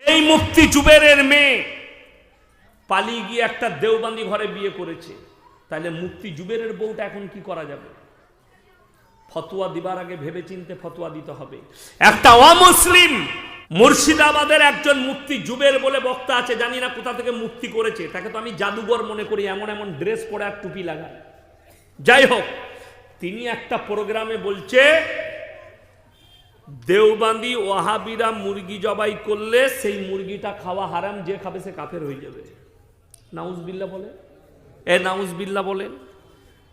এই মুফতি জুবেরের মেয়ে পালিয়ে গিয়ে একটা দেওবন্দি ঘরে বিয়ে করেছে, তাহলে মুফতি জুবেরের বউটা এখন কি করা যাবে? ফতোয়া দিবার আগে ভেবেচিন্তে ফতোয়া দিতে হবে। একটা অমুসলিম মুর্শিদাবাদের একজন মুফতি জুবের বলে বক্তা আছে, জানি না কোথা থেকে মুফতি করেছে, তাকে তো আমি জাদুঘর মনে করি, এমন এমন ড্রেস পরে আর টুপি লাগায়। যাই হোক, তিনি একটা প্রোগ্রামে বলছে দেওবন্দি ওয়াহাবিরা মুরগি জবাই করলে সেই মুরগিটা খাওয়া হারাম, যে খাবে সে কাফের হয়ে যাবে। নাউজবিল্লাহ বলে, নাউজবিল্লাহ বলেন।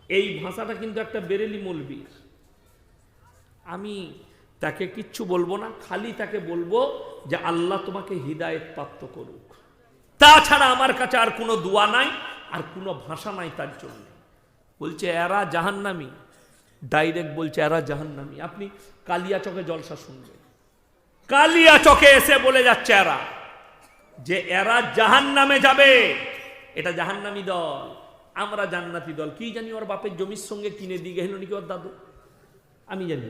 এই ভাষাটা কিন্তু একটা বেরেলি মৌলবীর। আমি তাকে কিচ্ছু বলবো না, খালি তাকে বলবো যে আল্লাহ তোমাকে হিদায়েত প্রাপ্ত করুক। তাছাড়া আমার কাছে আর কোনো দোয়া নাই, আর কোনো ভাষা নাই তার জন্য। বলছে এরা জাহান্নামী, ডাইরেক্ট বলছে এরা জাহান্নামী। আপনি কালিয়াচকে জলসা শুনবেন, কালিয়াচকে এসে বলে যাচ্ছে এরা যে এরা জাহান্নামে যাবে, এটা জাহান্নামী দল, আমরা জান্নাতি দল। কি জানি ওর বাপের জমির সঙ্গে কিনে দিয়ে গেল নাকি ওর দাদু, আমি জানি,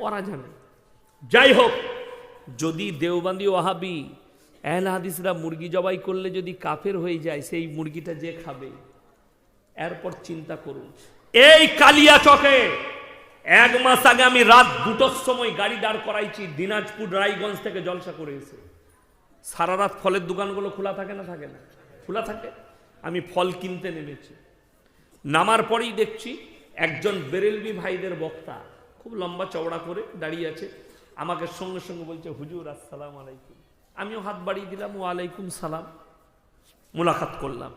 ওরা জানে। যাই হোক, যদি দেওবন্দি ওয়াহাবি আহলে হাদিসরা মুরগি জবাই করলে যদি কাফের হয়ে যায়, সেই মুরগিটা যে খাবে, এরপর চিন্তা করুন। এই কালিয়াচকে 1 মাস আগে আমি রাত 2টার সময় গাড়ি দাঁড় করাইছি, দিনাজপুর রায়গঞ্জ থেকে জলসা করে এসে। সারা রাত ফলের দোকানগুলো খোলা থাকে না? থাকে না, খোলা থাকে। আমি ফল কিনতে নেমেছি, নামার পরেই দেখছি একজন বেরেলভি ভাইদের বক্তা, খুব লম্বা চওড়া করে দাঁড়িয়ে আছে, আমাকে সঙ্গে সঙ্গে বলছে হুজুর আসসালামু আলাইকুম। আমিও হাত বাড়িয়ে দিলাম, ওয়ালাইকুম সালাম, মুলাকাত করলাম।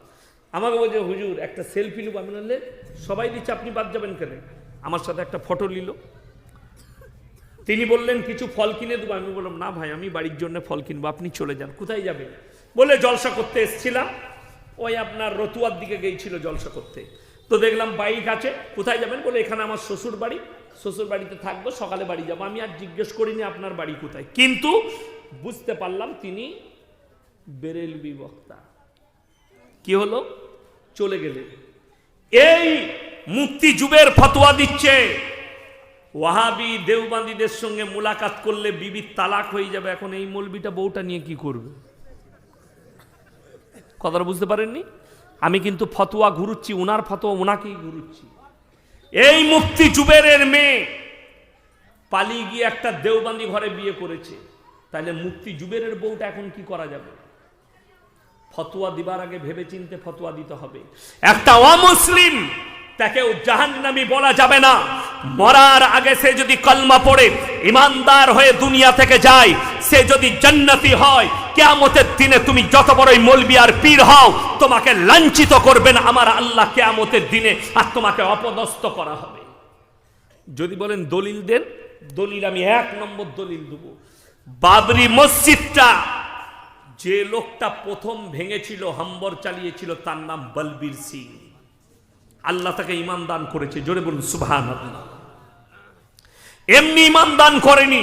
আমাকে বলছে হুজুর একটা সেলফি নেব। আমি বললে সবাই দিচ্ছে, আপনি বাদ যাবেন কেন? আমার সাথে একটা ফটো নিল। তিনি বললেন কিছু ফল কিনে দেবো। আমি বললাম না ভাই, আমি বাড়ির জন্য ফল কিনবো, আপনি চলে যান। কোথায় যাবেন? বলে জলসা করতে এসছিলাম, ওই আপনার রতুয়ার দিকে গিয়েছিল জলসা করতে, তো দেখলাম বাইক আছে। কোথায় যাবেন? বলে এখানে আমার শ্বশুর বাড়ি, শ্বশুর বাড়িতে থাকবো, সকালে বাড়ি যাবো। আমি আর জিজ্ঞেস করিনি আপনার বাড়ি কোথায়, কিন্তু বুঝতে পারলাম তিনি বেরেলভি বক্তা। কি হলো? চলে গেলে। এই মুফতি জুবের ফতোয়া দিচ্ছে ওয়াহাবি দেওবন্দীদের সঙ্গে মুলাকাত করলে বিবির তালাক হয়ে যাবে। এখন এই মৌলবিটা বউটা নিয়ে কি করবে? কথাটা বুঝতে পারেননি? আমি কিন্তু ফতোয়া ঘুরুচ্ছি, উনার ফতোয়া উনাকেই ঘুরুচ্ছি। এই মুফতি জুবেরের মেয়ে পালিয়ে গিয়ে একটা দেওবন্দি ঘরে বিয়ে করেছে, তাহলে মুফতি জুবেরের বউটা এখন কি করা যাবে? ফতোয়া দিবার আগে ভেবেচিন্তে ফতোয়া দিতে হবে। একটা অমুসলিম, তাকেও জাহান্নামী বলা যাবে না। মরার আগে সে যদি কলমা পড়ে ইমানদার হয়ে দুনিয়া থেকে যায়, সে যদি জান্নাতি হয়, কিয়ামতের দিনে তুমি যত বড়ই মৌলবি আর পীর হও, তোমাকে লাঞ্ছিত করবেন আমার আল্লাহ কিয়ামতের দিনে, আর তোমাকে অপদস্থ করা হবে। যদি বলেন দলিল দেন, দলিল আমি 1 নম্বর দলিল দেব। বাবরি মসজিদটা যে লোকটা প্রথম ভেঙেছিল, হাম্বর চালিয়েছিল, তার নাম বলবীর সিং। আল্লাহ তাকে ঈমান দান করেছে, জোরে বলুন সুবহানাল্লাহ। এমনি ঈমান দান করেনি,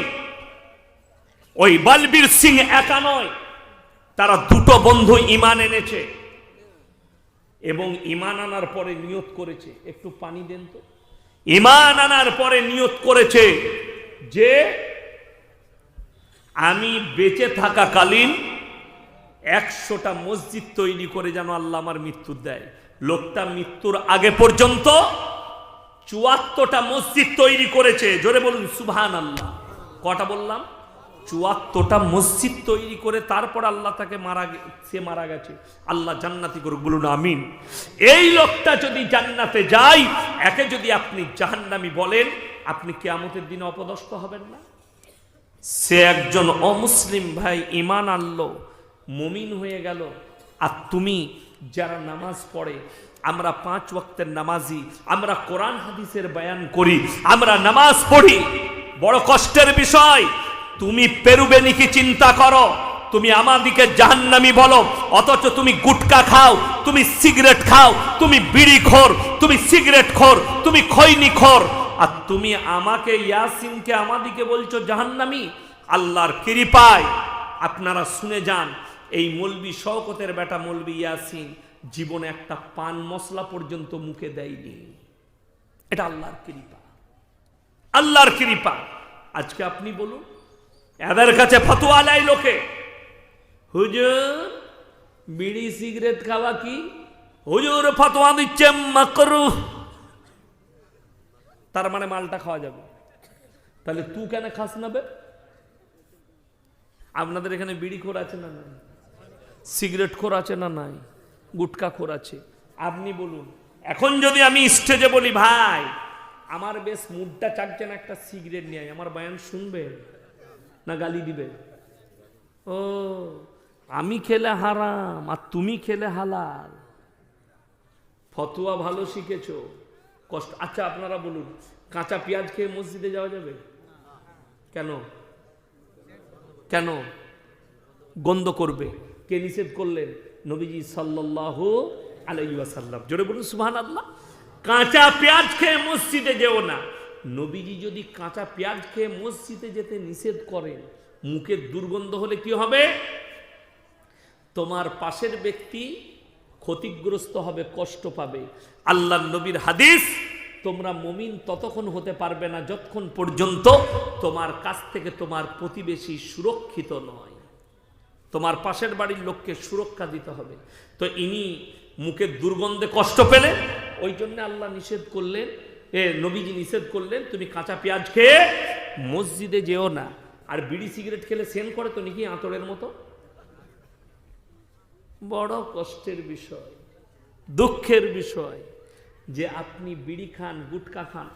ওই বলবীর সিং একা নয়, তারা 2টো বন্ধু ঈমান এনেছে, এবং ঈমান আনার পরে নিয়ত করেছে, একটু পানি দেন তো। ঈমান আনার পরে নিয়ত করেছে যে আমি বেঁচে থাকাকালীন 100টা মসজিদ তৈরি করে যেন আল্লাহ আমার মৃত্যু দেয়। লোকটা মৃত্যুর আগে পর্যন্ত 74টা মসজিদ তৈরি করেছে, জোরে বলুন সুবহানাল্লাহ। কটা বললাম? 74টা মসজিদ তৈরি করে তারপর আল্লাহ তাকে মারা গেছে। আল্লাহ জান্নাতি করুক, বলুন আমিন। এই লোকটা যদি জান্নাতে যায়, একে যদি আপনি জাহান্নামী বলেন, আপনি কিয়ামতের দিনে অপদস্থ হবেন না? সে একজন অমুসলিম ভাই, ঈমান আনলো, মুমিন হয়ে গেল। আর তুমি যারা নামাজ পড়ে, আমরা 5 ওয়াক্তের নামাজি, আমরা কোরআন হাদিসের বয়ান করি, আমরা নামাজ পড়ি, বড় কষ্টের বিষয়। তুমি পেরুবে নাকি চিন্তা করো, তুমি আমাদিকে জাহান্নামী বলো, অথচ তুমি গুটকা খাও, তুমি সিগারেট খাও, তুমি বিড়ি খোর, তুমি সিগারেট খোর, তুমি খৈনি খোর, আর তুমি আমাকে ইয়াসিনকে আমাদিকে বলছো জাহান্নামী। আল্লাহর কৃপায় আপনারা শুনে যান, এই মৌলবি শওকতের বেটা মৌলবি ইয়াসিন জীবনে একটা পান মশলা পর্যন্ত মুখে দেয়নি। এটা আল্লাহর কৃপা, আল্লাহর কৃপা। আজকে আপনি বলুন, এদের কাছে ফতোয়া লাই লোকে, হুজুর বিড়ি সিগারেট খাওয়া কি? হুজুর ফতোয়া দিচ্ছে মাকরুহ। তার মানে মালটা খাওয়া যাবে। তাহলে তুই কেন খাস না বে? আপনাদের এখানে বিড়ি খোর আছে না নাই? সিগারেট খোর আছে না নাই? গুটকা খোর আছে? আপনি বলুন, এখন যদি আমি স্টেজে বলি ভাই আমার বেশ মুডটা চাচ্ছে না, একটা সিগারেট নিয়ে আমার বয়ান শুনবে না গালি দিবে? ও আমি খেলে হারাম আর তুমি খেলে হালাল। ফতোয়া ভালো শিখেছো, কষ্ট। আচ্ছা আপনারা বলুন, কাঁচা পেঁয়াজ খেয়ে মসজিদে যাওয়া যাবে? কেন? কেন গন্ধ করবে? কে নিষেধ করলেন? নবীজি সাল্লাল্লাহু আলাইহি ওয়াসাল্লাম। জোরে বলুন সুবহানাল্লাহ। কাঁচা পেঁয়াজ খেয়ে মসজিদে যেও না। নবীজি যদি কাঁচা পেঁয়াজ খেয়ে মসজিদে যেতে নিষেধ করেন, মুখের দুর্গন্ধ হলে কি হবে? তোমার পাশের ব্যক্তি ক্ষতিগ্রস্ত হবে, কষ্ট পাবে। আল্লাহর নবীর হাদিস, তোমরা মুমিন ততক্ষণ হতে পারবে না যতক্ষণ পর্যন্ত তোমার কাছ থেকে তোমার প্রতিবেশী সুরক্ষিত নয়। তোমার পাশের বাড়ির লোককে সুরক্ষা দিতে হবে। তো ইনি মুখের দুর্গন্ধে কষ্ট পেলেন, ওই জন্য আল্লাহ নিষেধ করলেন, নবীজি নিষেধ করলেন তুমি কাঁচা পেঁয়াজ খেয়ে মসজিদে যেও না। আর বিড়ি সিগারেট খেলে সেন করে তো নাকি আঁতরের মতো। বড় কষ্টের বিষয়, দুঃখের বিষয় যে আপনি বিড়ি খান, গুটকা খান।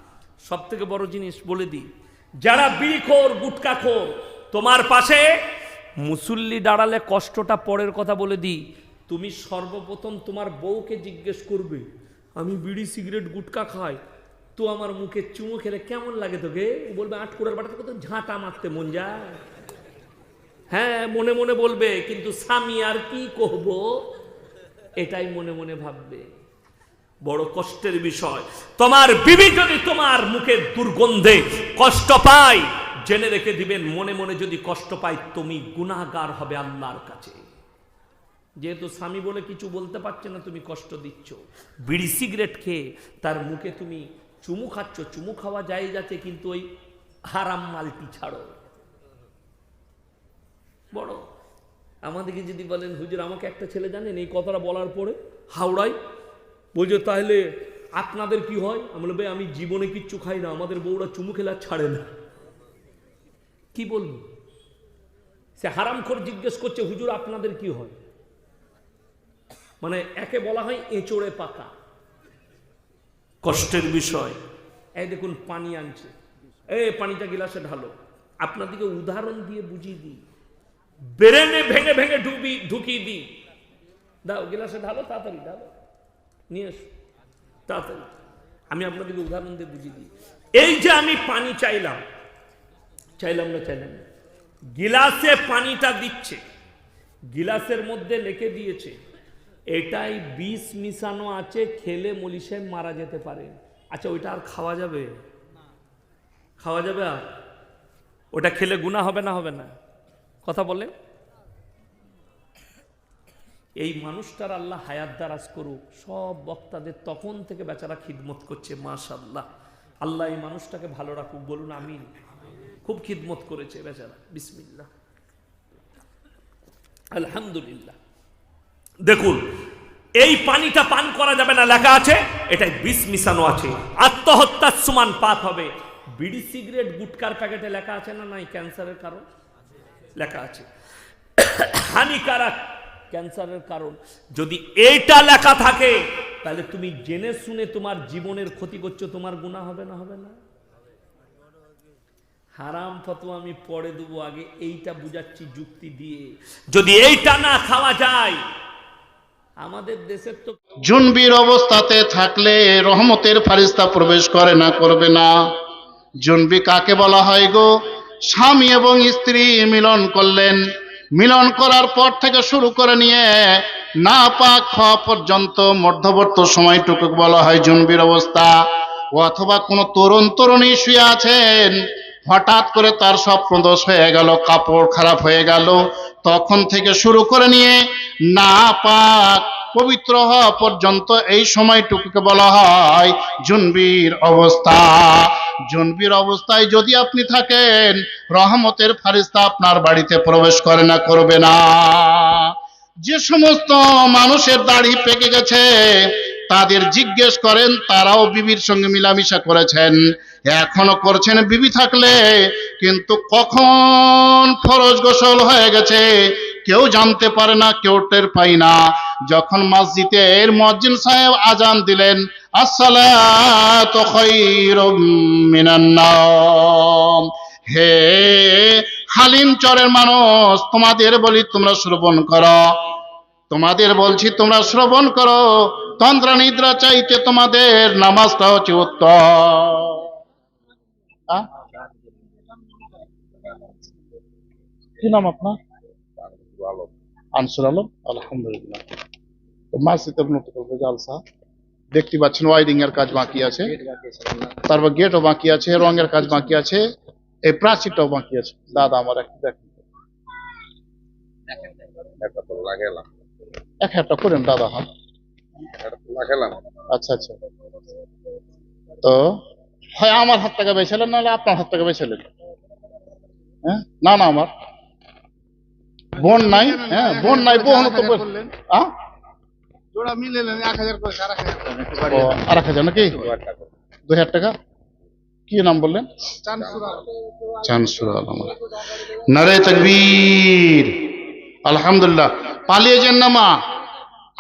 সব থেকে বড় জিনিস বলে দিই, যারা বিড়িখোর গুটকাখোর, তোমার পাশে মুসল্লি দাঁড়ালে কষ্টটা পরের কথা বলে দিই, তুমি সর্বপ্রথম তোমার বউকে জিজ্ঞেস করবে, আমি বিড়ি সিগারেট গুটকা খাই, তো আমার মুখে চুমু খেলে কেমন লাগে তোকে? বলবে আটকুড়ার বাটা থেকে তো ঝাঁটা মারতে মন যায়। হ্যাঁ মনে মনে বলবে, কিন্তু স্বামী আর কি কহব এটাই মনে মনে ভাববে। বড় কষ্টের বিষয়। তোমার বিবি যদি তোমার মুখের দুর্গন্ধে কষ্ট পায়, জেনে রেখে দিবেন, মনে মনে যদি কষ্ট পায় তুমি গুনাহগার হবে আল্লাহর কাছে। যেহেতু স্বামী বলে কিছু বলতে পারছে না, তুমি কষ্ট দিচ্ছ। বিড়ি সিগারেট খেয়ে তার মুখে তুমি চুমু খাচ্ছ, চুমু খাওয়া যায় যাচ্ছে, কিন্তু ওই হারাম মালটি ছাড়ো। বড় আমাদেরকে যদি বলেন হুজুর আমাকে একটা ছেলে জানেন এই কথাটা বলার পরে হাওড়ায় বলছে তাহলে আপনাদের কি হয়? আমি বলবো আমি জীবনে কিচ্ছু খাই না, আমাদের বউরা চুমু খেলে আর ছাড়ে না। কি বলবো? সে হারামখোর জিজ্ঞেস করছে হুজুর আপনাদের কি হয়? মানে একে বলা হয় এঁচড়ে পাকা। কষ্টের বিষয়। এই দেখুন পানি আনছে, এই পানিটা গিলাসে ঢালো। আপনাদেরকে উদাহরণ দিয়ে বুঝিয়ে দিই, ব্রেনে ভেঙে ভেঙে ঢুকিয়ে দিই। দাও গিলাসে ঢালো, তাড়াতাড়ি ঢালো, নিয়ে এসো তাড়াতাড়ি। আমি আপনাদেরকে উদাহরণ দিয়ে বুঝিয়ে দিই। এই যে আমি পানি চাইলাম না, গিলাসে পানিটা দিচ্ছে, গিলাসের মধ্যে লিখে দিয়েছে এটাই বিষ মিশানো আছে, খেলে মলি সাহেব মারা যেতে পারে। আচ্ছা ওইটা আর খাওয়া যাবে? খাওয়া যাবে? আর ওটা খেলে গুনাহ হবে না? হবে না? কথা বলে। এই মানুষটার আল্লাহ হায়াত দারাজ করুক। সব বক্তাদের তখন থেকে বেচারা খিদমত করছে, মাশাআল্লাহ। আল্লাহ এই মানুষটাকে ভালো রাখুক, বলুন আমিন। খুব খিদমত করেছে বেচারা, বিসমিল্লাহ, আলহামদুলিল্লাহ। দেখুন এই পানিটা পান করা যাবে না, লেখা আছে এটাই বিষ মিশানো আছে, আত্মহত্যার সমান পাপ হবে। বিড়ি সিগারেট গুটকার প্যাকেটে লেখা আছে না নাই ক্যান্সারের কারণ? লেখা আছে হানিকারক, ক্যান্সারের কারণ। যদি এইটা লেখা থাকে তাহলে তুমি জেনে শুনে তোমার জীবনের ক্ষতি করছো, তোমার গুনাহ হবে না? হবে না? হারাম ফতোয়া আমি পড়ে দেবো, আগে এইটা বুঝাচ্ছি যুক্তি দিয়ে। যদি এইটা না খাওয়া যায়, আমাদের দেশের তো জুনবির অবস্থাতে থাকলে রহমতের ফারিস্তা প্রবেশ করে না? করবে না? জুনবি কাকে বলা হয় গো? স্বামী এবং স্ত্রী মিলন করলেন, মিলন করার পর থেকে শুরু করে নিয়ে না পাক হওয়া পর্যন্ত মধ্যবর্তী সময়টুকু বলা হয় জুনবির অবস্থা। অথবা কোনো তরুণ তরুণী শুয়ে আছেন, হঠাৎ করে তার স্বপ্নদোষ হয়ে গেল, কাপড় খারাপ হয়ে গেল, তখন থেকে শুরু করে নিয়ে না পাক পবিত্র হওয়া পর্যন্ত এই সময়টুকুকে বলা হয় জুনবির অবস্থা। জুনবির অবস্থায় যদি আপনি থাকেন, রহমতের ফারিস্তা আপনার বাড়িতে প্রবেশ করে না করবে না। যে সমস্ত মানুষের দাড়ি পেকে গেছে তাদের জিজ্ঞেস করেন, তারাও বিবির সঙ্গে মিলামিশা করেছেন, এখনো করছেন বিবি থাকলে, কিন্তু কখন ফরজ গোসল হয়ে গেছে কেউ জানতে পারে না, কেউ টের পাই না। যখন মসজিদের মুয়াজ্জিন সাহেব আজান দিলেন, আসসালাতু খায়রুম মিনান নাওম, হে হালিম চরের মানুষ, তোমাদের বলি তোমরা শ্রবণ করো, তোমাদের বলছি তোমরা শ্রবণ করো, তন্দ্রা নিদ্রা চাইতে তোমাদের নামাজটা হচ্ছে উত্তম। কি নাম আপনার? আনসুর আলম। আলহামদুলিল্লাহ। মসজিদ জালসা দেখতে পাচ্ছেন, ওয়াইডিং এর কাজ বাকি আছে, তারপর গেটও বাকি আছে, রঙের কাজ বাকি আছে, এই প্রাচীরটাও বাকি আছে। দাদা আমার একটু দেখেন, 1,000 করেন দাদা। হ্যাঁ আচ্ছা আচ্ছা, তো হয় আমার হাত টাকা বেছিলেন, নাহলে আপনার হাত টাকা বেছিলেন। হ্যাঁ না না, আমার বোন নাই। হ্যাঁ বোন নাই, বোন তো জোড়া মিলে 1,000 করে, 1,000 নাকি 2,000 টাকা। কি নাম বললেন? চানসুর আলম। নারে তাকবীর, আলহামদুলিল্লাহ। পালিয়ে যান না মা,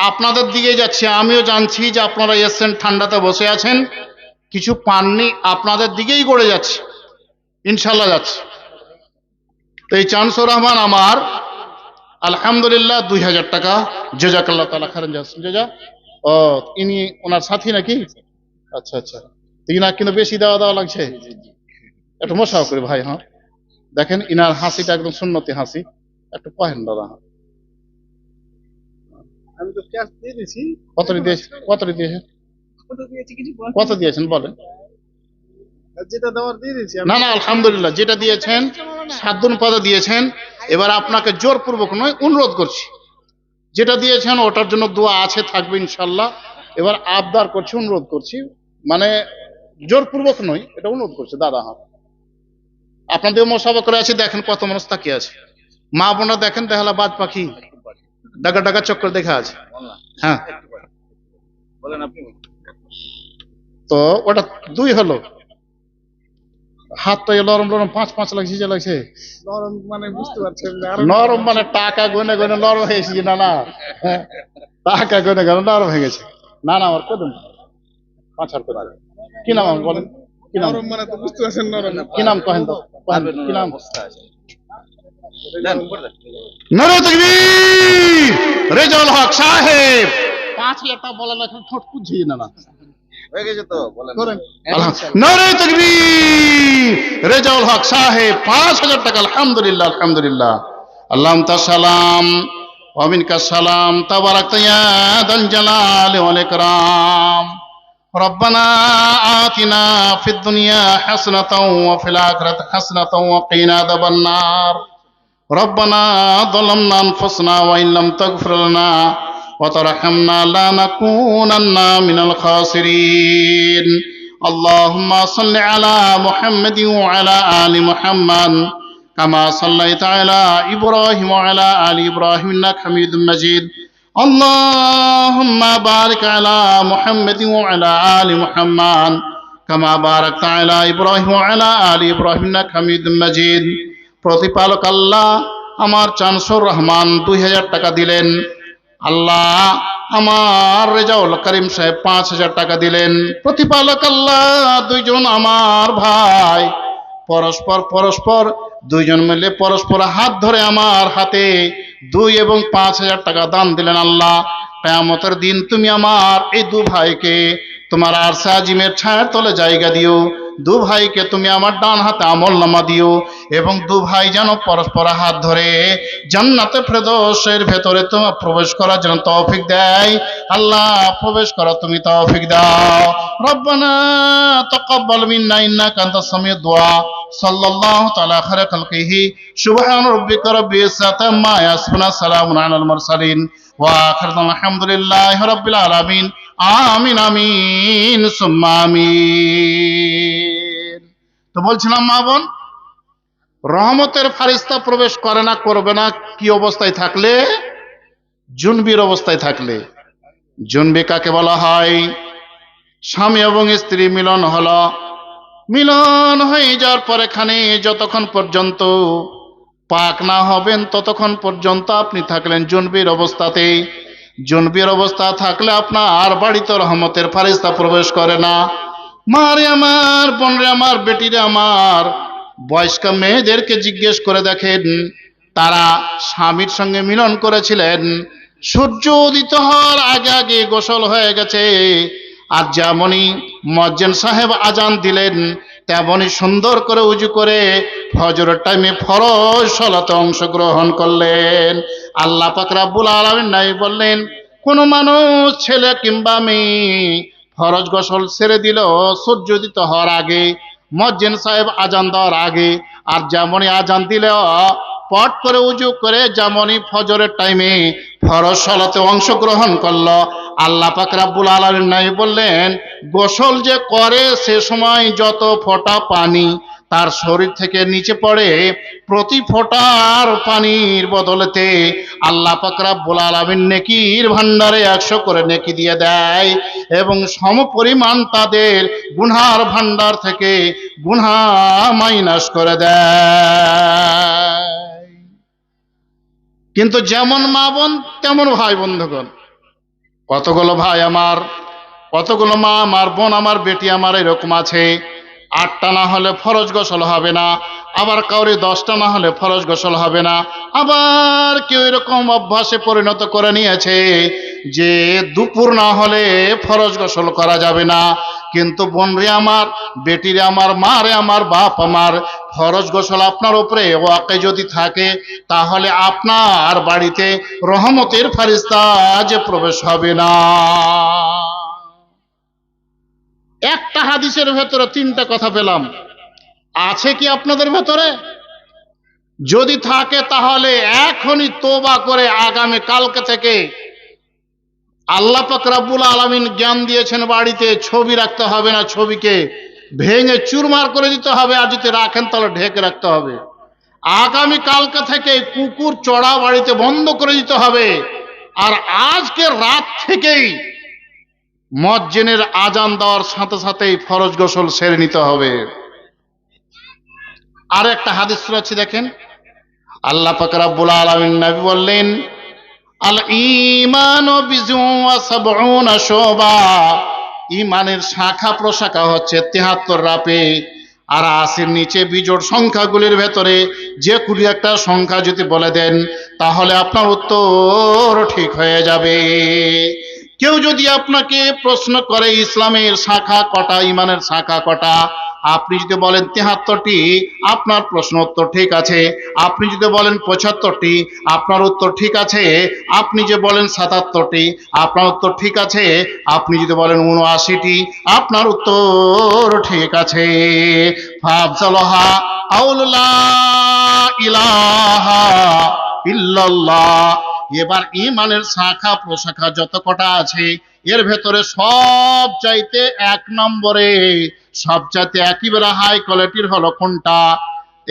আপনাদের দিকে যাচ্ছে। আমিও জানছি যে আপনারা এসছেন, ঠান্ডাতে বসে আছেন, কিছু পাননি, আপনাদের দিকেই গড়ে যাচ্ছে, ইনশাল্লাহ যাচ্ছে। তো এই চানসুর রহমান আমার আলহামদুলিল্লাহ 2,000 টাকা, জাযাকাল্লাহ তাআলা খাইরান জাযা। ও ইনি ওনার সাথী নাকি? আচ্ছা আচ্ছা, ইনা কিন্তু বেশি দেওয়া লাগছে, একটু মশাও করে ভাই। হ্যাঁ দেখেন, ইনার হাসিটা একদম সুন্নতি হাসি, একটু কহেন দাদা। আমি তো ক্যাশ দিয়ে দিয়েছি। কত দিয়েছেন? কত দিয়েছেন বলেন? যেটা দেওয়ার দিয়ে দিয়েছি। না না, আলহামদুলিল্লাহ, যেটা দিয়েছেন সাধ্যন পদে দিয়েছেন। এবার আপনাকে জোরপূর্বক নয়, অনুরোধ করছি, যেটা দিয়েছেন ওটার জন্য দোয়া আছে, থাকবে ইনশাল্লাহ। এবার আবদার করছি, অনুরোধ করছি, মানে জোরপূর্বক নয়, এটা অনুরোধ করছি দাদা। হ্যাঁ আপনাদের মোসাফা করে আছে, দেখেন কত মানুষ তাকিয়ে আছে, মা বোনা দেখেন, দেখালা বাজ পাখি ডাকা ডাকা চক্কর দেখা আছে। হ্যাঁ তো ওটা 2 হলো, হাতটা নরম নরম 5 লাগছে, যে লাগছে নরম, মানে বুঝতে পারছেন, নরম মানে টাকা গনে গনে নরম হয়েছে। না না, টাকা গনে গনে নরম হয়ে গেছে। না না, আমার কদম 5 করে। কি নাম আমার বলেন? কি নাম? মানে তো বুঝতে পারছেন নরম। কি নাম কহেন তো? কি নাম? নারে তাকবীর, রেজাউল হক সাহেব। 5,000 টাকা বলেন, এখন ঠোঁট পুজি না না হয়ে গেছে তো বলেন। নারে তাকবীর, রেজাউল হক সাহেব 5,000 টাকা। আলহামদুলিল্লাহ আলহামদুলিল্লাহ। আল্লাহুম্মা সালাম ওয়া মিনকা সালাম, তাবারাকতা ইয়া যাল জালালি ওয়াল ইকরাম। ربنا آتنا في الدنيا حسنة وفي الآخرة حسنة وقنا عذاب النار. ربنا ظلمنا أنفسنا وإن لم تغفر لنا وترحمنا لنكونن من الخاسرين. اللهم صل على محمد وعلى آل محمد كما صليت على إبراهيم وعلى آل إبراهيم إنك حميد مجيد. اللهم بارك على محمد وعلى آل محمد كما باركت على إبراهيم وعلى آل إبراهيم إنك حميد مجيد. প্রতিপালক আল্লাহ, আমার চানসুর রহমান 2,000 টাকা দিলেন। আল্লাহ, আমার রেজাউল করিম সাহেব 5,000 টাকা দিলেন। প্রতিপালক আল্লাহ, দুইজন আমার ভাই পরস্পর দুইজন মিলে পরস্পর হাত ধরে আমার হাতে 2 এবং 5,000 টাকা দান দিলেন। আল্লাহ, কিয়ামতের দিন তুমি আমার এই 2 ভাইকে তোমার আরশে আজিমের ছায়ার তলে জায়গা দিও। 2 ভাইকে তুমি আমার ডান হাতে আমলনামা দিও, এবং 2 ভাই যেন পরস্পর হাত ধরে জান্নাতে ফেরদৌসের ভেতরে তোমার প্রবেশ করার জন্য তৌফিক দেয়। আল্লাহ, প্রবেশ করা তুমি তৌফিক দাও। রব্বানা তাকাব্বাল মিন্না ইন্নাকা আনতাস সামিউদ দুআ। সাল্লাল্লাহু তাআলা খায়রা খালকিহি। সুবহান রাব্বিকা রাব্বিল ইজ্জাতি আম্মা ইয়াসিফুন, সালামুন আলাল মুরসালিন, ওয়া আখিরু আলহামদুলিল্লাহি রাব্বিল আলামিন। আমিন আমিন সুম্মা আমিন। তো বলছিলাম মা বোন, রহমতের ফারিস্তা প্রবেশ করে না করবে না কি অবস্থায় থাকলে? জুনবির অবস্থায় থাকলে। জুনবি কাকে বলা হয়? স্বামী এবং স্ত্রী মিলন হলো, মিলন হয়ে যাওয়ার পর এখানে যতক্ষণ পর্যন্ত পাক না হবেন ততক্ষণ পর্যন্ত আপনি থাকলেন জুনবির অবস্থাতে। জুনবির অবস্থা থাকলে আপনার বাড়িতে রহমতের ফারিস্তা প্রবেশ করে না। মারে আমার, বোনরে আমার, বেটিরে আমার, বয়স্ক মেয়েদেরকে জিজ্ঞেস করে দেখেন, তারা স্বামীর সঙ্গে মিলন করেছিলেন, সূর্য উদিত হওয়ার আগে আগে গোসল হয়ে গেছে, আর যেমনই মুয়াজ্জিন সাহেব আজান দিলেন তেমনই সুন্দর করে উজু করে ফজরের টাইমে ফরজ সালাতে অংশগ্রহণ করলেন। আল্লাহ পাক রব্বুল আলামিন নাই বললেন, কোন মানুষ ছেলে কিংবা মেয়ে ফরজ গোসল ছেড়ে দিল সূর্য উদিত হওয়ার আগে, মুয়াজ্জিন সাহেব আজান দেওয়ার আগে, আর যেমনই আজান দিল পট করে উজু করে যেমনই ফজরের টাইমে ফরজ সালাতে অংশগ্রহণ করলো, আল্লাহ পাক রব্বুল আলামিন নাই বললেন, গোসল যে করে সে সময় যত ফোঁটা পানি তার শরীর থেকে নিচে পড়ে, প্রতি ফোঁটার পানির বদলেতে আল্লাহ পাক রব্বুল আলামিন নেকির ভান্ডারে 100 করে নেকি দিয়ে দেয়, এবং সমপরিমাণ তাদের গুনহার ভান্ডার থেকে গুনহা মাইনাস করে দেয়। কিন্তু যেমন মা বোন তেমন ভাই বন্ধুগণ। কতগুলো ভাই আমার, কতগুলো মা আমার, বোন আমার, বেটি আমার এরকম আছে, 8টা না হলে ফরজ গোসল হবে না, আবার কাউরে 10টা না হলে ফরজ গোসল হবে না, আবার কেউ এরকম অভ্যাসে পরিণত করে নিয়েছে যে দুপুর না হলে ফরজ গোসল করা যাবে না। কিন্তু বোনরে আমার, বেটিরে আমার, মারে আমার, বাপ আমার, ফরজ গোসল আপনার উপরে ওয়াকে যদি থাকে তাহলে আপনার বাড়িতে রহমতের ফারিস্তা যে প্রবেশ হবে না। একটা হাদিসের ভেতরে 3টা কথা পেলাম, আছে কি আপনাদের ভেতরে? যদি থাকে তাহলে এখনই তওবা করে আগামী কালকে থেকে, আল্লাহ পাক রব্বুল আলামিন জ্ঞান দিয়েছেন বাড়িতে ছবি রাখতে হবে না, ছবিকে ভেঙে চুরমার করে দিতে হবে, আর যদি রাখেন তাহলে ঢেকে রাখতে হবে। আগামী কালকে থেকে কুকুর চড়া বাড়িতে বন্ধ করে দিতে হবে, আর আজকে রাত থেকেই মুয়াজ্জিনের আজান দেওয়ার সাথে সাথেই ফরজ গোসল সেরে নিতে হবে। আর একটা হাদিস রয়েছে দেখেন, আল্লাহ পাক রব্বুল আলামিন নবী বললেন, আল ঈমানু বিজুন ওয়া সাবউনা শুবা, ঈমানের শাখা প্রশাখা হচ্ছে 73 রাপে, আর 80-র নিচে বিজোড় সংখ্যাগুলির ভেতরে যে কোনো একটা সংখ্যা যদি বলে দেন তাহলে আপনার উত্তর ঠিক হয়ে যাবে। কেউ যদি আপনাকে প্রশ্ন করে ইসলামের শাখা কটা, ঈমানের শাখা কটা, আপনি যদি বলেন 73টি, আপনার প্রশ্ন উত্তর ঠিক আছে। আপনি যদি বলেন 75টি, আপনার উত্তর ঠিক আছে। আপনি যে বলেন 77টি, আপনার উত্তর ঠিক আছে। আপনি যদি বলেন 79টি, আপনার উত্তর ঠিক আছে। ফাফজালহা আউলা ইলাহা ইল্লাল্লাহ। এবার ঈমানের শাখা প্রশাখা যত কটা আছে এর ভেতরে সব চাইতে 1 নম্বরে, সবচাইতে একেবারে হাই কোয়ালিটির হলো কোনটা?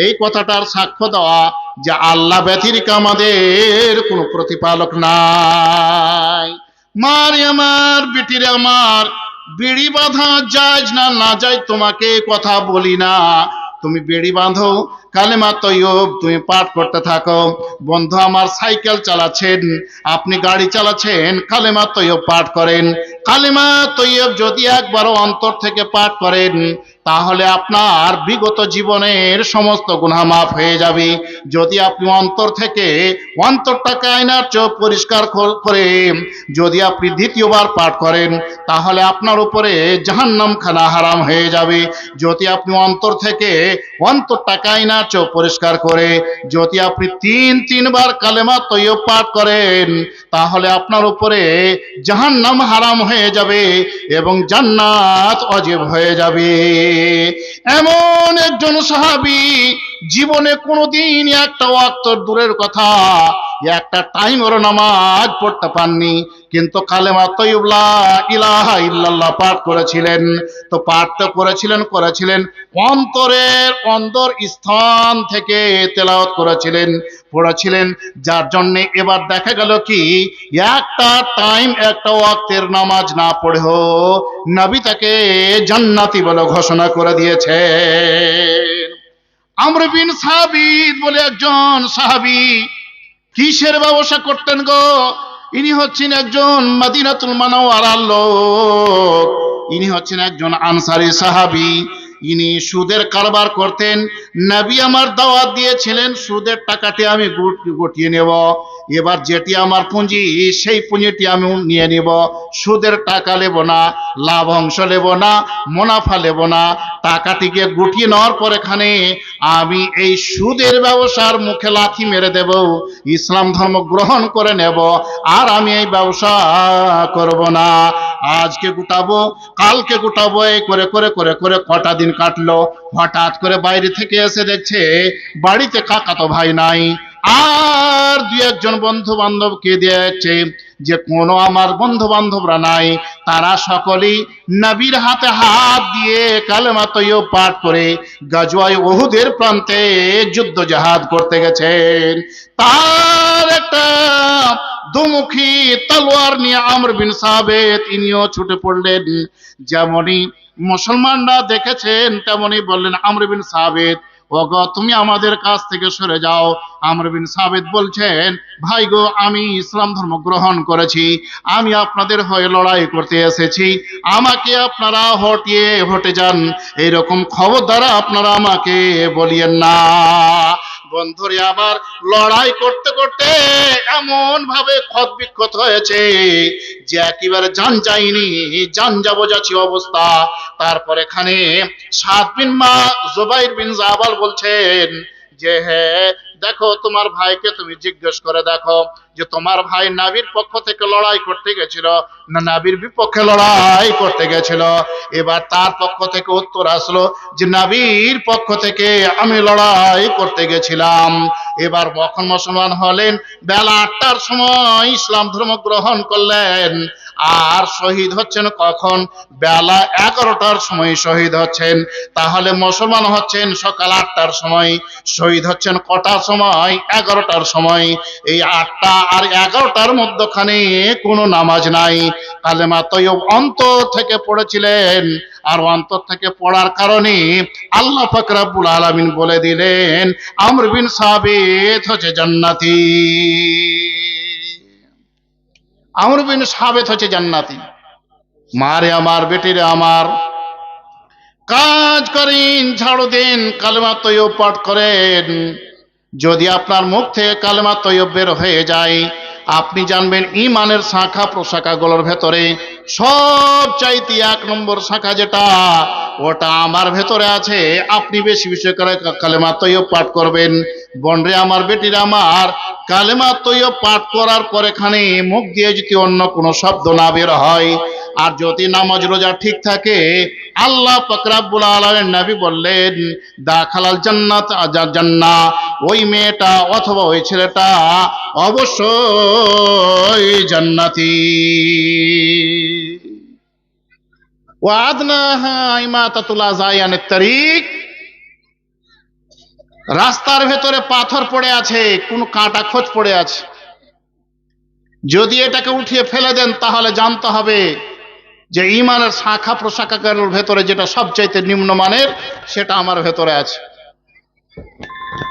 এই কথাটার সাক্ষ্য দেওয়া যে আল্লাহ ব্যতিরিক্ত আমাদের কোনো প্রতিপালক নাই। মারে আমার, বেটিরে আমার, বিড়ি বাঁধা জায়েজ না না যায় তোমাকে কথা বলি না, তুমি বেড়ি বাঁধো, কালেমা তৈয়ব তুমি পাঠ করতে থাকো। বন্ধু আমার, সাইকেল চালাচ্ছেন, আপনি গাড়ি চালাচ্ছেন, কালেমা তৈয়ব পাঠ করেন। কালেমা তৈয়ব যদি একবারও অন্তর থেকে পাঠ করেন তাহলে আপনার বিগত জীবনের সমস্ত গুনাহ মাফ হয়ে যাবে। যদি আপনি অন্তর থেকে, অন্তরটাকে আয়নার চোখ পরিষ্কার করে যদি আপনি দ্বিতীয়বার পাঠ করেন তাহলে আপনার উপরে জাহান্নাম খানা হারাম হয়ে যাবে। যদি আপনি অন্তর থেকে, অন্তরটাকে আয়নার চোখ পরিষ্কার করে যদি আপনি 3বার কালেমা তৈয়ব পাঠ করেন তাহলে আপনার উপরে জাহান্নাম হারাম হয়ে যাবে এবং জান্নাত ওয়াজিব হয়ে যাবে। এমন একজন সাহাবী জীবনে কোনোদিন একটা ওয়াক্ত দূরের কথা একটা টাইম ওর নামাজ পড়তে পাননি, কিন্তু কালেমা তৈয়ব লা ইলাহা ইল্লাল্লাহ পাঠ করেছিলেন। তো পাঠ তো করেছিলেন অন্তরের অন্তর স্থান থেকে তেলাওয়াত পড়েছিলেন, যার জন্য এবার দেখা গেল কি একটা টাইম একটা ওয়াক্তের নামাজ না পড়েও নবী তাকে জান্নাতি বলে ঘোষণা করে দিয়েছে। আমর বিন সাবিত বলে একজন সাহাবী, কিসের ব্যবসা করতেন গো? ইনি হচ্ছেন একজন মদিনাতুল মুনাওয়ারার লোক, ইনি হচ্ছেন একজন আনসারী সাহাবী। ইনি সুদের কারবার করতেন। নবী আমার দাওয়াত দিয়েছিলেন সুদের টাকাটি আমি গুটিয়ে নেব, এবার যেটি আমার পুঁজি সেই পুঁজিটি আমি নিয়ে নেব, সুদের টাকা নেব না, লাভ অংশ নেব না, মুনাফা নেব না, টাকাটিকে গুটিয়ে নেওয়ার পর এখানে আমি এই সুদের ব্যবসার মুখে লাথি মেরে দেব, ইসলাম ধর্ম গ্রহণ করে নেব, আর আমি এই ব্যবসা করব না। আজকে গুটাবো কালকে গুটাবো, এই করে করে করে করে কটা দিন কাটলো। হঠাৎ করে বাইরে থেকে এসে দেখছে বাড়িতে কাকাতো ভাই নাই, আর দুই একজন বন্ধু বান্ধবকে দিয়েছে যে কোনো আমার বন্ধু বান্ধবরা নাই, তারা সকলেই নবীর হাতে হাত দিয়ে কালেমা তৈয়ব পাঠ করে গাজওয়ায়ে উহুদের প্রান্তে যুদ্ধ জাহাদ করতে গেছেন। তার একটা দুমুখী তলোয়ার নিয়ে আমর বিন সাবিত ইনিও ছুটে পড়লেন। যেমনই মুসলমানরা দেখেছেন তেমনি বললেন আমর বিন সাবিত, ওগো তুমি আমাদের কাছ থেকে সরে যাও। আমর বিন সাবিত বলছেন, ভাই গো আমি ইসলাম ধর্ম গ্রহণ করেছি, আমি আপনাদের হয়ে লড়াই করতে এসেছি, আমাকে আপনারা হটে যান, এইরকম খবরদার আপনারা আমাকে বলিয়েন না। বন্ধুরে আবার লড়াই করতে করতে এমন ভাবে ক্ষত বিক্ষত হয়েছে যে একেবারে জান যায়নি, জান যাবো-যাচ্ছি অবস্থা। তারপর এখানে সাদ বিন জুবাইর বিন জাবাল বলছেন যে হ্যাঁ দেখো তোমার ভাইকে তুমি জিজ্ঞেস করে দেখো যে তোমার ভাই নবীর পক্ষ থেকে লড়াই করতে গেছিল না নবীর বিপক্ষে লড়াই করতে গেছিল। এবার তার পক্ষ থেকে উত্তর আসলো যে নবীর পক্ষ থেকে আমি লড়াই করতে গেছিলাম। এবার যখন মুসলমান হলেন বেলা 8টার সময় ইসলাম ধর্ম গ্রহণ করলেন, আর শহীদ হচ্ছেন কখন? বেলা 11টার সময় শহীদ হচ্ছেন। তাহলে মুসলমান হচ্ছেন সকাল 8টার সময়, শহীদ হচ্ছেন কটার সময়? 11টার সময়। এই 8টা আর 11টার মধ্যখানে কোনো নামাজ নাই, কালেমা তৈয়ব অন্তর থেকে পড়েছিলেন, আর অন্তর থেকে পড়ার কারণে আল্লাহ পাক রব্বুল আলামিন বলে দিলেন আমর বিন সাবিত হচ্ছে জান্নাতি, আমর বিন সাবিত হচ্ছে জান্নাতি। মারে আমার বেটিরে আমার, কাজ করেন, ঝাড়ু দেন, কালেমা তৈয়ব পাঠ করেন। যদি আপনার মুখ থেকে কালেমা তৈয়ব বের হয়ে যায়, আপনি জানবেন ঈমানের শাখা প্রশাখাগুলোর ভেতরে সব চাইতে 1 নম্বর শাখা যেটা, ওটা আমার ভেতরে আছে। আপনি বেশি বেশি করে কালেমা তৈয়ব পাঠ করবেন। বোনরে আমার বেটিরা আমার, কালেমা তৈয়ব পাঠ করার পর এখানে মুখ দিয়ে যদি অন্য কোনো শব্দ না বের হয়, আর যদি নামাজ রোজা ঠিক থাকে, আল্লাহ পাক রব্বুল আলামিন নবী বললেন দাখালাল জান্নাত জান্নাহ, ওই মেয়েটা অথবা ওই ছেলেটা অবশ্যই জান্নাতি। ওয়াদনাহা ইমাতাতুল আযাই আনিত তারিক, রাস্তার ভেতরে পাথর পড়ে আছে, কোনো কাঁটা খোঁজ পড়ে আছে, যদি এটাকে উঠিয়ে ফেলে দেন তাহলে জানতে হবে যে ঈমানের শাখা প্রশাখাগুলোর ভেতরে যেটা সবচাইতে নিম্নমানের সেটা আমার ভেতরে আছে,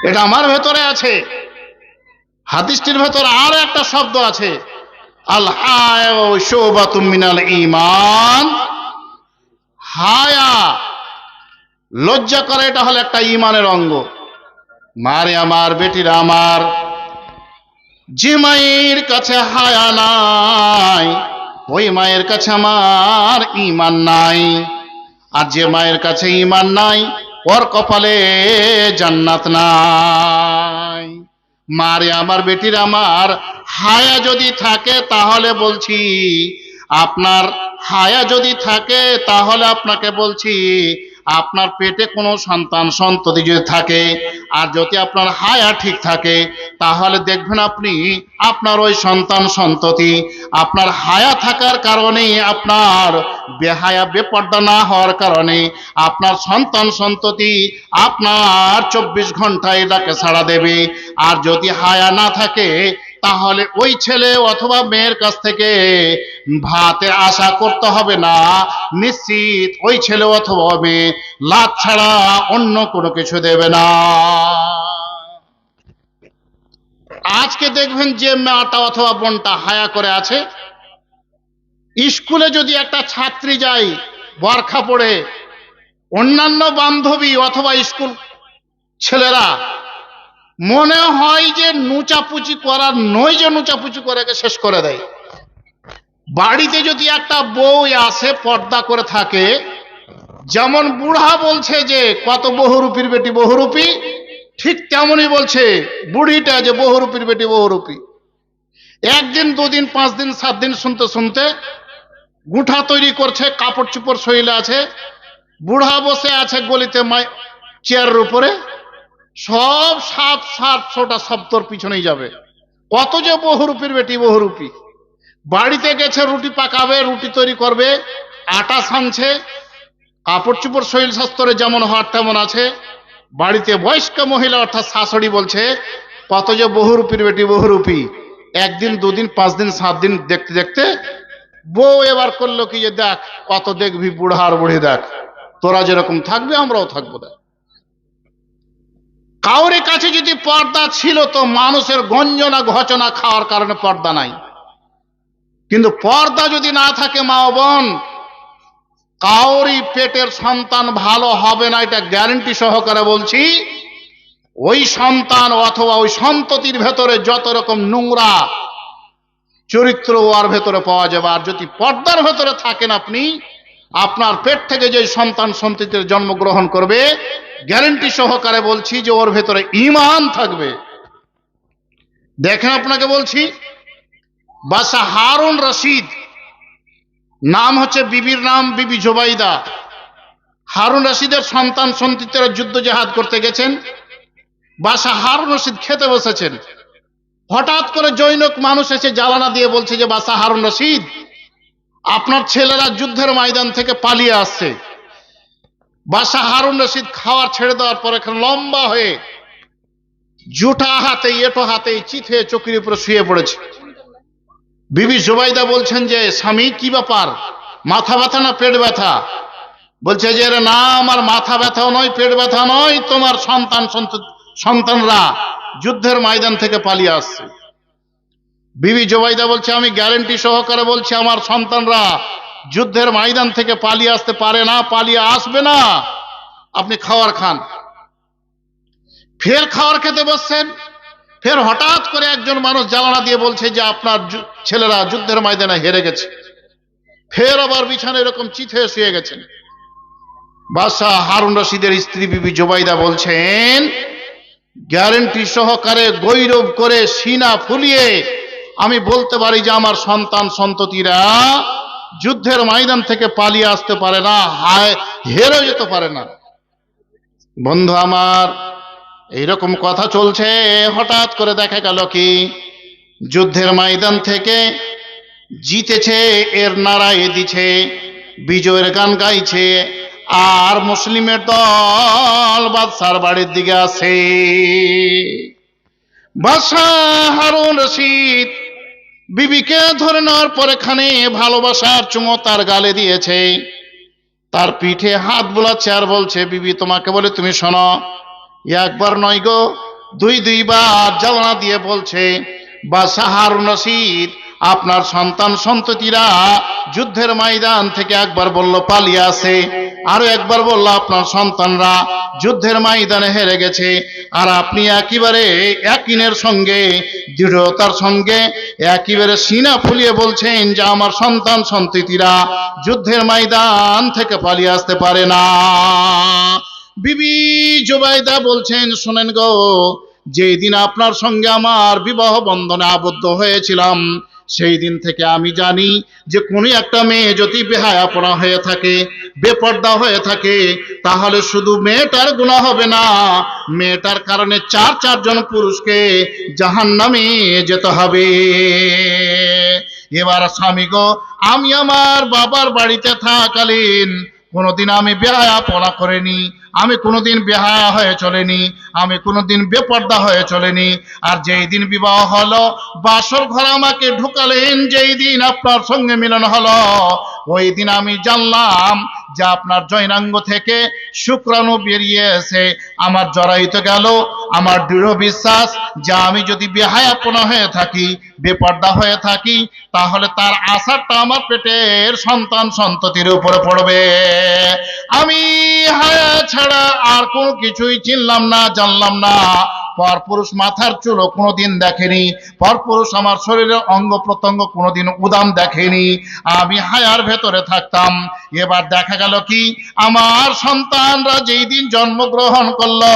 এটা আমার ভেতরে আছে। হাদিসটির ভেতরে আরো একটা শব্দ আছে, আল হায়া শুবাতুম মিনাল ঈমান, হায়া লজ্জা করে, এটা হলো একটা ঈমানের অঙ্গ। মারে আমার বেটিরা আমার, যে মায়ের কাছে হায়া নাই ওই মায়ের কাছে আমার ঈমান নাই, আর যে মায়ের কাছে ঈমান নাই ওর কপালে জান্নাত নাই। মারে আমার বেটির আমার, হায়া যদি থাকে তাহলে বলছি আপনার, হায়া যদি থাকে তাহলে আপনাকে বলছি আপনার পেটে কোনো সন্তান সন্ততি যদি থাকে, আর যদি আপনার হায়া ঠিক থাকে তাহলে দেখবেন আপনি আপনার ওই সন্তান সন্ততি আপনার হায়া থাকার কারণে, আপনার বেহায়া বেপর্দা না হওয়ার কারণে আপনার সন্তান সন্ততি আপনার 24 ঘন্টায় ডাকে সাড়া দেবে। আর যদি হায়া না থাকে তাহলে ওই ছেলে অথবা মেয়ের কাছ থেকে ভাতের আশা করতে হবে না, নিশ্চিত ওই ছেলে অথবা মেয়ে লাত ছাড়া অন্য কোনো কিছু দেবে না। আজকে দেখবেন যে মেয়েটা অথবা বোনটা হায়া করে আছে, স্কুলে যদি একটা ছাত্রী যায় বোরখা পরে, অন্যান্য বান্ধবী অথবা স্কুল ছেলেরা মনে হয় যে নুচাপুচি করার নয়, যে নুচাপুচি করে শেষ করে দেয়। বাড়িতে যদি একটা বউ আসে পর্দা করে থাকে, যেমন বুড়া বলছে যে কত বহুরূপীর বেটি বহুরূপী, ঠিক তেমনই বলছে বুড়িটা যে বহুরূপীর বেটি বহুরূপী। একদিন দুদিন 5 দিন 7 দিন শুনতে শুনতে গুঁঠা তৈরি করছে, কাপড় চুপড় শরীরে আছে, বুড়া বসে আছে গলিতে চেয়ারের উপরে, সব 700টা শব্দর পিছনেই যাবে। কত যে বহুরূপীর বেটি বহুরূপী। বাড়িতে গেছে রুটি পাকাবে, রুটি তৈরি করবে, আটা সানছে, কাপড় চুপড় শরীর স্বাস্থ্যরে যেমন হওয়ার তেমন আছে। বাড়িতে বয়স্ক মহিলা অর্থাৎ শাশুড়ি বলছে কত যে বহুরূপীর বেটি বহুরূপী। একদিন দুদিন 5 দিন 7 দিন দেখতে দেখতে বউ এবার করলো কি যে দেখ কত দেখবি বুড়া আর বুড়ি, দেখ তোরা যেরকম থাকবে আমরাও থাকবো। দেখ কাউরে কাছে যদি পর্দা ছিল তো মানুষের গঞ্জনা ঘচনা খাওয়ার কারণে পর্দা নাই, কিন্তু পর্দা যদি না থাকে মা ও বোন, কাউরই পেটের সন্তান ভালো হবে না, এটা গ্যারান্টি সহকারে বলছি। ওই সন্তান অথবা ওই সন্ততির ভেতরে যত রকম নোংরা চরিত্র ওর ভেতরে পাওয়া যাবে। আর যদি পর্দার ভেতরে থাকেন আপনি, আপনার পেট থেকে যে সন্তান সন্ততির জন্মগ্রহণ করবে, গ্যারান্টি সহকারে বলছি যে ওর ভেতরে ঈমান থাকবে। দেখেন আপনাকে বলছি, বাদশাহ হারুন রশিদ, নাম হচ্ছে বিবির নাম বিবি জুবাইদা। হারুন রশিদের সন্তান সন্ততিরা যুদ্ধ জেহাদ করতে গেছেন। বাদশাহ হারুন রশিদ খেতে বসেছেন, হঠাৎ করে জৈনক মানুষ এসে জ্বালানা দিয়ে বলছে যে বাদশাহ হারুন রশিদ, আপনার ছেলেরা যুদ্ধের ময়দান থেকে পালিয়ে আসছে। বাদশাহ হারুন রশিদ খাওয়ার ছেড়ে দেওয়ার পর এখানে লম্বা হয়ে জুটা হাতে এটো হাতে চিত হয়ে চকির উপরে শুয়ে পড়েছে। বিবি জুবাইদা বলছেন যে স্বামী কি ব্যাপার, মাথা ব্যথা না পেট ব্যথা? বলছে যে না, আমার মাথা ব্যথাও নয় পেট ব্যথা নয়, তোমার সন্তানরা যুদ্ধের ময়দান থেকে পালিয়ে আসছে। বিবি জুবাইদা বলছে আমি গ্যারান্টি সহকারে বলছি আমার সন্তানরা যুদ্ধের ময়দান থেকে পালিয়ে আসতে পারে না, পালিয়ে আসবে না, আপনি খাবার খান। ফের খাবার খেতে বসছেন, ফের হঠাৎ করে একজন মানুষ জ্বালানা দিয়ে বলছে যে আপনার ছেলেরা যুদ্ধের ময়দানে হেরে গেছে। ফের আবার বিছানায় এরকম চিত হয়ে শুয়ে গেছেন। বাদশাহ হারুন রশিদের স্ত্রী বিবি জুবাইদা বলছেন গ্যারান্টি সহকারে গৌরব করে সিনা ফুলিয়ে আমি বলতে পারি যে আমার সন্তান সন্ততিরা যুদ্ধের ময়দান থেকে পালিয়ে আসতে পারে না, হেরে যেতে পারে না। বন্ধু আমার, এইরকম কথা চলছে, হঠাৎ করে দেখা গেল কি যুদ্ধের ময়দান থেকে জিতেছে, এর নারায় দিছে, বিজয়ের গান গাইছে, আর মুসলিমের দল বাদশার বাড়ির দিকে আসে। বাদশাহ হারুন রশিদ বিবিকে ধরে নেওয়ার পর এখানে ভালোবাসার চুমো তার গালে দিয়েছে, তার পিঠে হাত বোলাচ্ছে আর বলছে বিবি তোমাকে বলে তুমি শোনো, একবার নয় গো 2-2বার জ্বালানা দিয়ে বলছে বাদশাহ হারুন রশিদ আপনার সন্তান সন্ততিরা যুদ্ধের ময়দান থেকে একবার বলল পালিয়ে আসে, আরো একবার বলল আপনার সন্তানরা যুদ্ধের ময়দানে হেরে গেছে, আর আপনি একেবারে ইয়াকিনের সঙ্গে দৃঢ়তার সঙ্গে একেবারে সিনা ফুলিয়ে বলছেন যে আমার সন্তান সন্ততিরা যুদ্ধের ময়দান থেকে পালিয়ে আসতে পারে না। বিবি জুবাইদা বলছেন শুনেন গো, যেদিন আপনার সঙ্গে আমার বিবাহ বন্ধনে আবদ্ধ হয়েছিলাম সেই দিন থেকে আমি জানি যে কোনো একটা মেয়ে যদি বেহায়াপনা হয়ে থাকে, বেপর্দা হয়ে থাকে, তাহলে শুধু মেয়েটার গুনাহ হবে না, মেয়েটার কারণে চারজন পুরুষকে জাহান্নামে যেতে হবে। এবার স্বামী গো, আমি আমার বাবার বাড়িতে থাকাকালীন কোনোদিন আমি বেহায়াপনা করিনি, আমি কোনোদিন বেহায়া হয়ে চলেনি, আমি কোনোদিন বেপর্দা হয়ে চলেনি। আর যেই দিন বিবাহ হলো, বাসর ঘরে আমাকে ঢুকালেন, যেই দিন আপনার সঙ্গে মিলন হলো, ওই দিন আমি জানলাম যে আপনার জয়নাঙ্গ থেকে শুক্রাণু বেরিয়ে এসে আমার জরায়ুতে গেল। আমার দৃঢ় বিশ্বাস যে আমি যদি বেহায়াপনা হয়ে থাকি, বেপর্দা হয়ে থাকি, তাহলে তার আসারটা আমার পেটের সন্তান সন্ততির উপরে পড়বে। আমি হায়া ছাড়া আর কোনো কিছুই চিনলাম না, জানলাম না। পরপুরুষ মাথার চুলও কোনোদিন দেখেনি, পরপুরুষ আমার শরীরের অঙ্গ প্রত্যঙ্গ কোনোদিন উদাম দেখেনি, আমি হায়ার ভেতরে থাকতাম। এবার দেখা গেল কি, আমার সন্তানরা যেই দিন জন্মগ্রহণ করলো,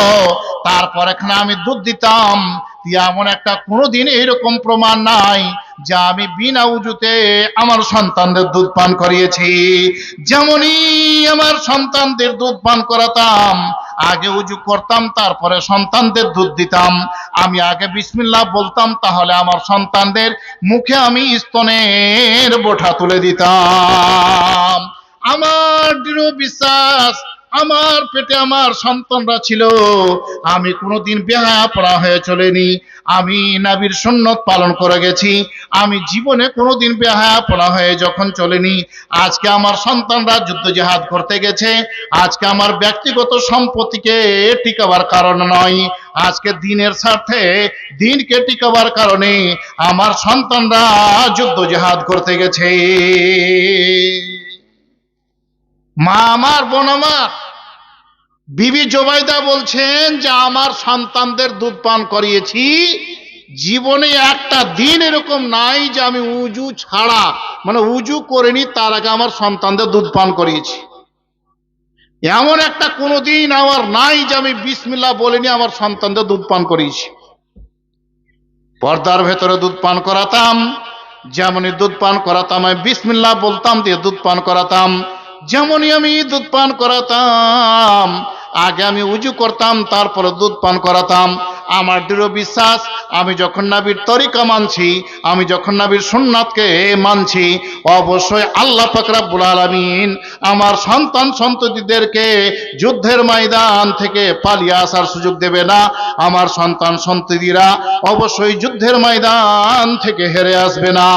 তারপর এখানে আমি দুধ দিতাম। এমন একটা কোনোদিন এইরকম প্রমাণ নাই যে আমি বিনা উজুতে আমার সন্তানদের দুধ পান করিয়েছি। যেমনই আমার সন্তানদের দুধ পান করাতাম, আগে উজু করতাম, তারপরে সন্তানদের দুধ দিতাম। আমি আগে বিসমিল্লাহ বলতাম, তাহলে আমার সন্তানদের মুখে আমি স্তনের বোঁটা তুলে দিতাম। আমার দৃঢ় বিশ্বাস, আমার পেটে আমার সন্তানরা ছিল, আমি কোনোদিন বেহায়াপনা হয়ে চলেনি, আমি নবীর সুন্নত পালন করে গেছি, আমি জীবনে কোনোদিন বেহায়াপনা হয়ে যখন চলেনি। আজকে আমার সন্তানরা যুদ্ধ জিহাদ করতে গেছে, আজকে আমার ব্যক্তিগত সম্পত্তিকে টিকাবার কারণ নয়, আজকে দিনের স্বার্থে দিনকে টিকাবার কারণে আমার সন্তানরা যুদ্ধ জিহাদ করতে গেছে। মা আমার, বোন আমার, বিবি জোবাইদা বলছেন যে আমার সন্তানদের দুধ পান করিয়েছি, জীবনে একটা দিন এরকম নাই যে আমি উজু ছাড়া, মানে উজু করিনি, তার আগে আমার সন্তানদের দুধ পান করিয়েছি। এমন একটা কোনোদিন আমার নাই যে আমি বিসমিল্লাহ বলিনি আমার সন্তানদের দুধ পান করিয়েছি। পর্দার ভেতরে দুধ পান করাতাম, যেমনই দুধ পান করাতাম আমি বিসমিল্লাহ বলতাম, দিয়ে দুধ পান করাতাম। যেমনই আমি দুধ পান করাতাম, আগে আমি উজু করতাম, তারপরে দুধ পান করাতাম। আমার দৃঢ় বিশ্বাস, আমি যখন নবীর তরিকা মানছি, আমি যখন নবীর সুন্নাতকে মানছি, অবশ্যই আল্লাহ পাক রব্বুল আলামিন আমার সন্তান সন্ততিদেরকে যুদ্ধের ময়দান থেকে পালিয়ে আসার সুযোগ দেবে না। আমার সন্তান সন্ততিরা অবশ্যই যুদ্ধের ময়দান থেকে হেরে আসবে না।